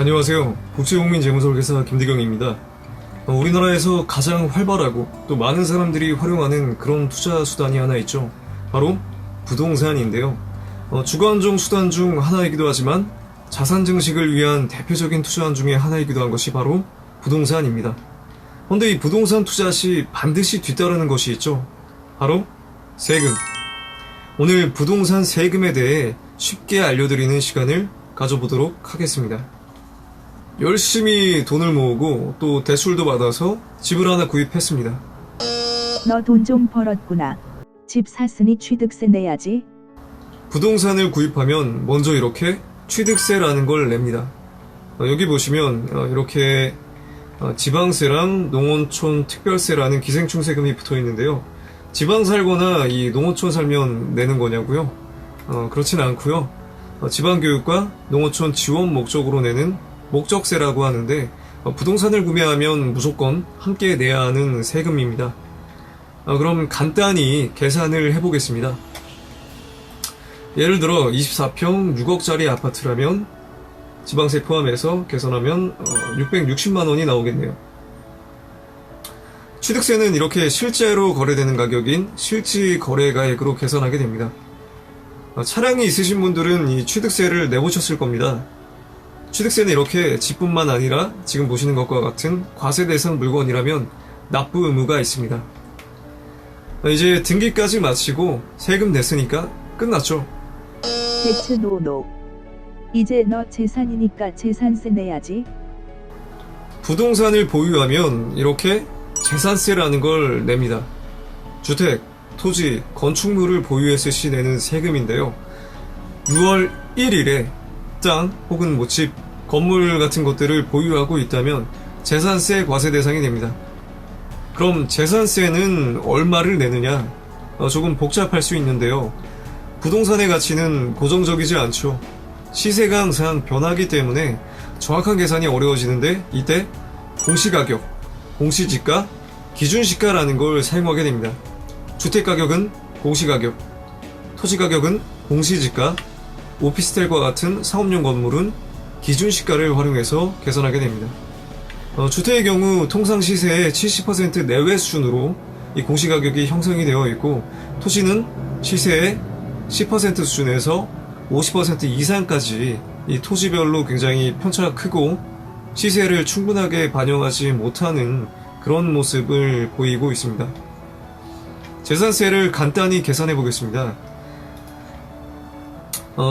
안녕하세요. 국제국민재무설계사 김대경입니다. 우리나라에서 가장 활발하고 또 많은 사람들이 활용하는 그런 투자 수단이 하나 있죠. 바로 부동산인데요. 주거안정 수단 중 하나이기도 하지만 자산 증식을 위한 대표적인 투자안 중에 하나이기도 한 것이 바로 부동산입니다. 그런데 이 부동산 투자 시 반드시 뒤따르는 것이 있죠. 바로 세금. 오늘 부동산 세금에 대해 쉽게 알려드리는 시간을 가져보도록 하겠습니다. 열심히 돈을 모으고 또 대출도 받아서 집을 하나 구입했습니다. 너 돈 좀 벌었구나. 집 샀으니 취득세 내야지. 부동산을 구입하면 먼저 이렇게 취득세라는 걸 냅니다. 여기 보시면 이렇게 지방세랑 농어촌 특별세라는 기생충 세금이 붙어 있는데요. 지방 살거나 이 농어촌 살면 내는 거냐고요? 그렇지는 않고요. 지방교육과 농어촌 지원 목적으로 내는 목적세라고 하는데 부동산을 구매하면 무조건 함께 내야 하는 세금입니다. 그럼 간단히 계산을 해보겠습니다. 예를 들어 24평 6억짜리 아파트라면 지방세 포함해서 계산하면 660만 원이 나오겠네요. 취득세는 이렇게 실제로 거래되는 가격인 실지 거래가액으로 계산하게 됩니다. 차량이 있으신 분들은 이 취득세를 내보셨을 겁니다. 취득세는 이렇게 집뿐만 아니라 지금 보시는 것과 같은 과세 대상 물건이라면 납부 의무가 있습니다. 이제 등기까지 마치고 세금 냈으니까 끝났죠. 대츠 노노. 이제 너 재산이니까 재산세 내야지. 부동산을 보유하면 이렇게 재산세라는 걸 냅니다. 주택, 토지, 건축물을 보유했을 시 내는 세금인데요. 6월 1일에 땅 혹은 집, 건물 같은 것들을 보유하고 있다면 재산세 과세 대상이 됩니다. 그럼 재산세는 얼마를 내느냐? 조금 복잡할 수 있는데요. 부동산의 가치는 고정적이지 않죠. 시세가 항상 변하기 때문에 정확한 계산이 어려워지는데 이때 공시가격, 공시지가, 기준시가라는 걸 사용하게 됩니다. 주택가격은 공시가격, 토지가격은 공시지가, 오피스텔과 같은 상업용 건물은 기준시가를 활용해서 계산하게 됩니다. 주택의 경우 통상 시세의 70% 내외 수준으로 이 공시가격이 형성이 되어 있고 토지는 시세의 10% 수준에서 50% 이상까지 이 토지별로 굉장히 편차가 크고 시세를 충분하게 반영하지 못하는 그런 모습을 보이고 있습니다. 재산세를 간단히 계산해 보겠습니다.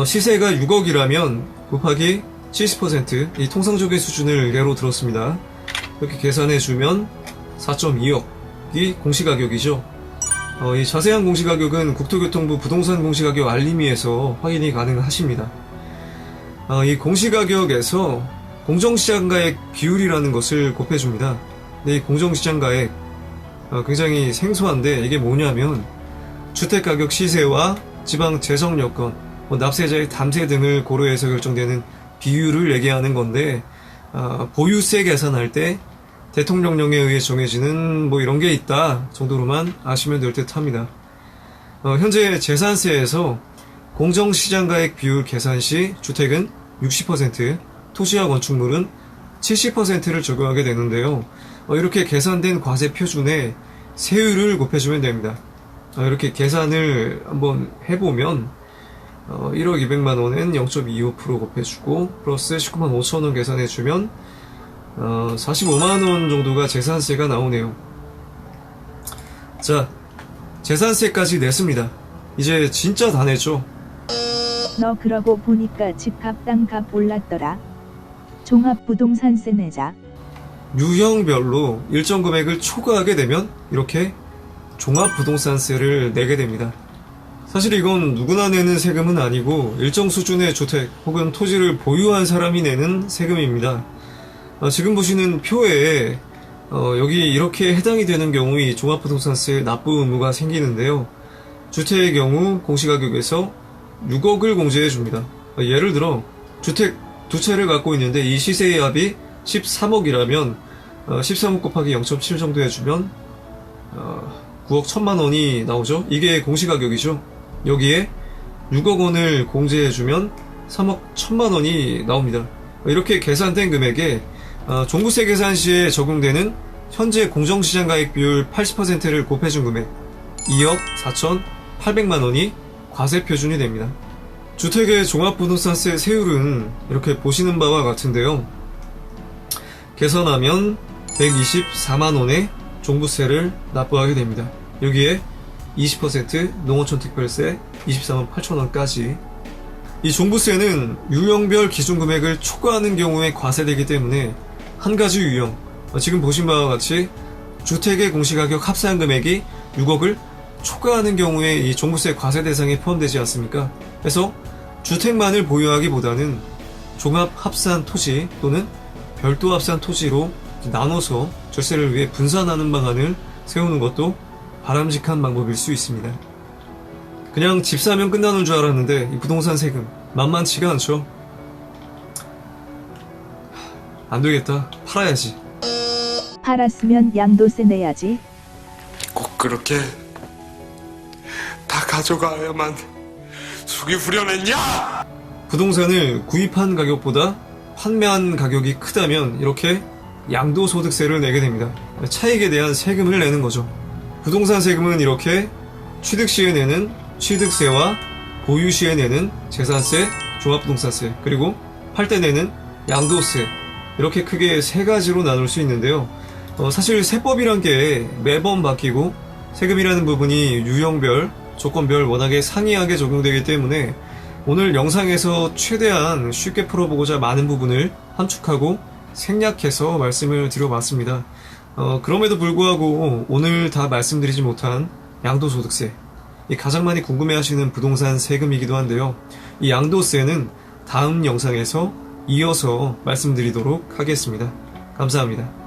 시세가 6억이라면 곱하기 70% 이 통상적인 수준을 예로 들었습니다. 이렇게 계산해 주면 4.2억이 공시가격이죠. 이 자세한 공시가격은 국토교통부 부동산 공시가격 알림위에서 확인이 가능하십니다. 이 공시가격에서 공정시장가액 비율이라는 것을 곱해줍니다. 근데 이 공정시장가액 굉장히 생소한데 이게 뭐냐면 주택가격 시세와 지방 재정 여건, 납세자의 담세 등을 고려해서 결정되는 비율을 얘기하는 건데 보유세 계산할 때 대통령령에 의해 정해지는 이런 게 있다 정도로만 아시면 될 듯 합니다. 현재 재산세에서 공정시장가액 비율 계산 시 주택은 60%, 토지와 건축물은 70%를 적용하게 되는데요. 이렇게 계산된 과세 표준에 세율을 곱해주면 됩니다. 이렇게 계산을 한번 해보면 1억 200만 원엔 0.25% 곱해주고 플러스 19만 5천 원 계산해주면 45만 원 정도가 재산세가 나오네요. 자, 재산세까지 냈습니다. 이제 진짜 다 냈죠. 너 그러고 보니까 집값 땅값 올랐더라. 종합부동산세 내자. 유형별로 일정 금액을 초과하게 되면 이렇게 종합부동산세를 내게 됩니다. 사실 이건 누구나 내는 세금은 아니고 일정 수준의 주택 혹은 토지를 보유한 사람이 내는 세금입니다. 지금 보시는 표에 여기 이렇게 해당이 되는 경우 이 종합부동산세 납부 의무가 생기는데요. 주택의 경우 공시가격에서 6억을 공제해 줍니다. 예를 들어 주택 두 채를 갖고 있는데 이 시세의 합이 13억이라면 13억 곱하기 0.7 정도 해주면 9억 1천만 원이 나오죠. 이게 공시가격이죠. 여기에 6억 원을 공제해주면 3억 1천만 원이 나옵니다. 이렇게 계산된 금액에 종부세 계산 시에 적용되는 현재 공정시장 가액 비율 80%를 곱해준 금액 2억 4,800만 원이 과세 표준이 됩니다. 주택의 종합부동산세 세율은 이렇게 보시는 바와 같은데요. 계산하면 124만 원의 종부세를 납부하게 됩니다. 여기에 20% 농어촌 특별세 24만 8천 원까지. 이 종부세는 유형별 기준금액을 초과하는 경우에 과세되기 때문에 한 가지 유형, 지금 보신 바와 같이 주택의 공시가격 합산 금액이 6억을 초과하는 경우에 이 종부세 과세 대상에 포함되지 않습니까? 그래서 주택만을 보유하기보다는 종합 합산 토지 또는 별도 합산 토지로 나눠서 절세를 위해 분산하는 방안을 세우는 것도 바람직한 방법일 수 있습니다. 그냥 집 사면 끝나는 줄 알았는데 이 부동산 세금 만만치가 않죠. 안 되겠다. 팔아야지. 팔았으면 양도세 내야지. 꼭 그렇게 다 가져가야만 속이 후련했냐? 부동산을 구입한 가격보다 판매한 가격이 크다면 이렇게 양도소득세를 내게 됩니다. 차익에 대한 세금을 내는 거죠. 부동산 세금은 이렇게 취득 시에 내는 취득세와 보유 시에 내는 재산세, 종합부동산세, 그리고 팔 때 내는 양도세, 이렇게 크게 세 가지로 나눌 수 있는데요. 사실 세법이란 게 매번 바뀌고 세금이라는 부분이 유형별, 조건별 워낙에 상이하게 적용되기 때문에 오늘 영상에서 최대한 쉽게 풀어보고자 많은 부분을 함축하고 생략해서 말씀을 드려봤습니다. 그럼에도 불구하고 오늘 다 말씀드리지 못한 양도소득세, 이 가장 많이 궁금해하시는 부동산 세금이기도 한데요. 이 양도세는 다음 영상에서 이어서 말씀드리도록 하겠습니다. 감사합니다.